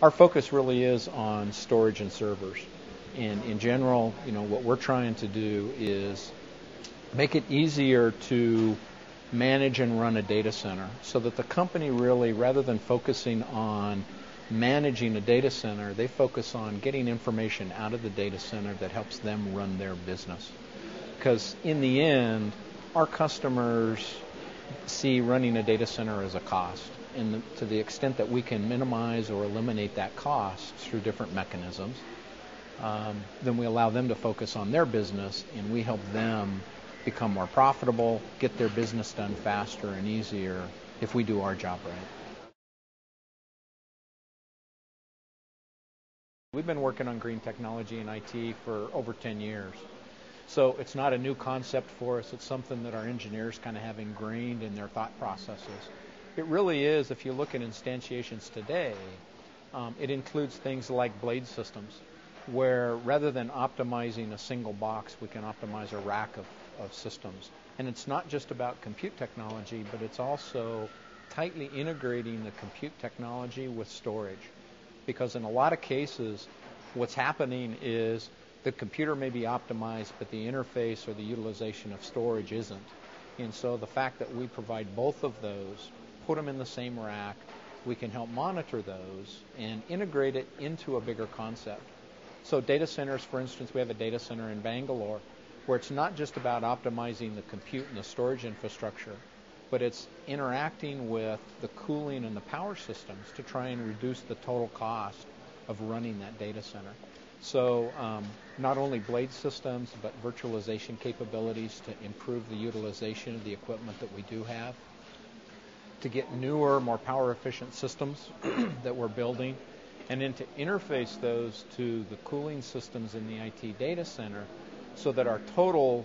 Our focus really is on storage and servers. And in general, what we're trying to do is make it easier to manage and run a data center so that the company really, rather than focusing on managing a data center, they focus on getting information out of the data center that helps them run their business. Because in the end, our customers see running a data center as a cost. And to the extent that we can minimize or eliminate that cost through different mechanisms, then we allow them to focus on their business, and we help them become more profitable, get their business done faster and easier if we do our job right. We've been working on green technology in IT for over 10 years. So it's not a new concept for us. It's something that our engineers kind of have ingrained in their thought processes. It really is, if you look at instantiations today, it includes things like blade systems, where rather than optimizing a single box, we can optimize a rack of systems. And it's not just about compute technology, but it's also tightly integrating the compute technology with storage. Because in a lot of cases, what's happening is the computer may be optimized, but the interface or the utilization of storage isn't. And so the fact that we provide both of those, put them in the same rack, we can help monitor those and integrate it into a bigger concept. So data centers, for instance, we have a data center in Bangalore where it's not just about optimizing the compute and the storage infrastructure, but it's interacting with the cooling and the power systems to try and reduce the total cost of running that data center. So not only blade systems, but virtualization capabilities to improve the utilization of the equipment that we do have, to get newer, more power-efficient systems that we're building, and then to interface those to the cooling systems in the IT data center so that our total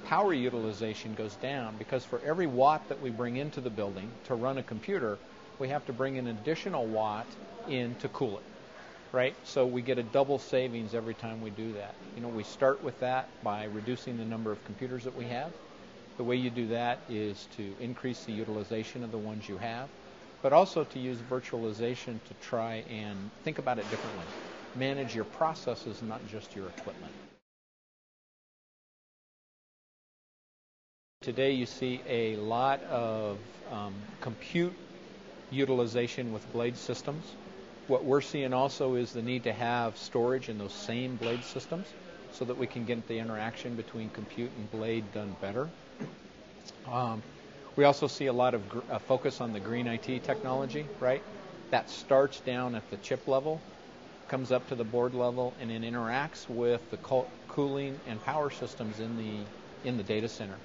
power utilization goes down, because for every watt that we bring into the building to run a computer, we have to bring an additional watt in to cool it, right? So we get a double savings every time we do that. We start with that by reducing the number of computers that we have. The way you do that is to increase the utilization of the ones you have, but also to use virtualization to try and think about it differently. Manage your processes, not just your equipment. Today you see a lot of compute utilization with blade systems. What we're seeing also is the need to have storage in those same blade systems so that we can get the interaction between compute and blade done better. We also see a lot of focus on the green IT technology, right? That starts down at the chip level, comes up to the board level, and then interacts with the cooling and power systems in the data center,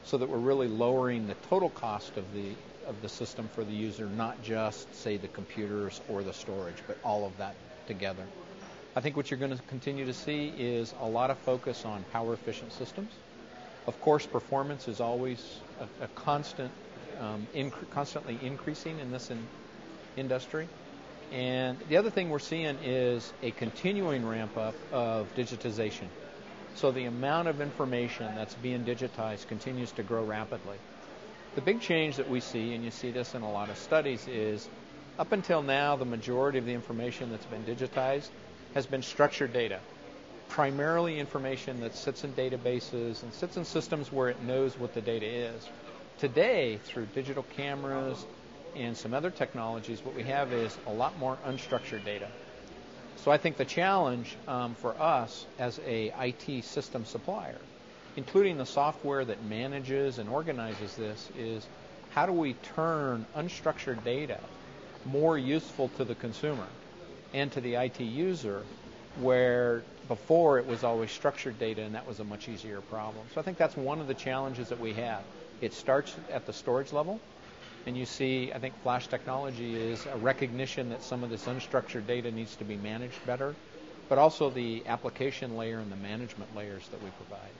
so that we're really lowering the total cost of the system for the user, not just, say, the computers or the storage, but all of that together. I think what you're going to continue to see is a lot of focus on power-efficient systems. Of course, performance is always a constant, constantly increasing in this industry. And the other thing we're seeing is a continuing ramp up of digitization. So the amount of information that's being digitized continues to grow rapidly. The big change that we see, and you see this in a lot of studies, is up until now, the majority of the information that's been digitized has been structured data. Primarily information that sits in databases and sits in systems where it knows what the data is. Today, through digital cameras and some other technologies, what we have is a lot more unstructured data. So I think the challenge for us as a IT system supplier, including the software that manages and organizes this, is how do we turn unstructured data more useful to the consumer and to the IT user, where before it was always structured data, and that was a much easier problem. So I think that's one of the challenges that we have. It starts at the storage level, and you see, I think flash technology is a recognition that some of this unstructured data needs to be managed better, but also the application layer and the management layers that we provide.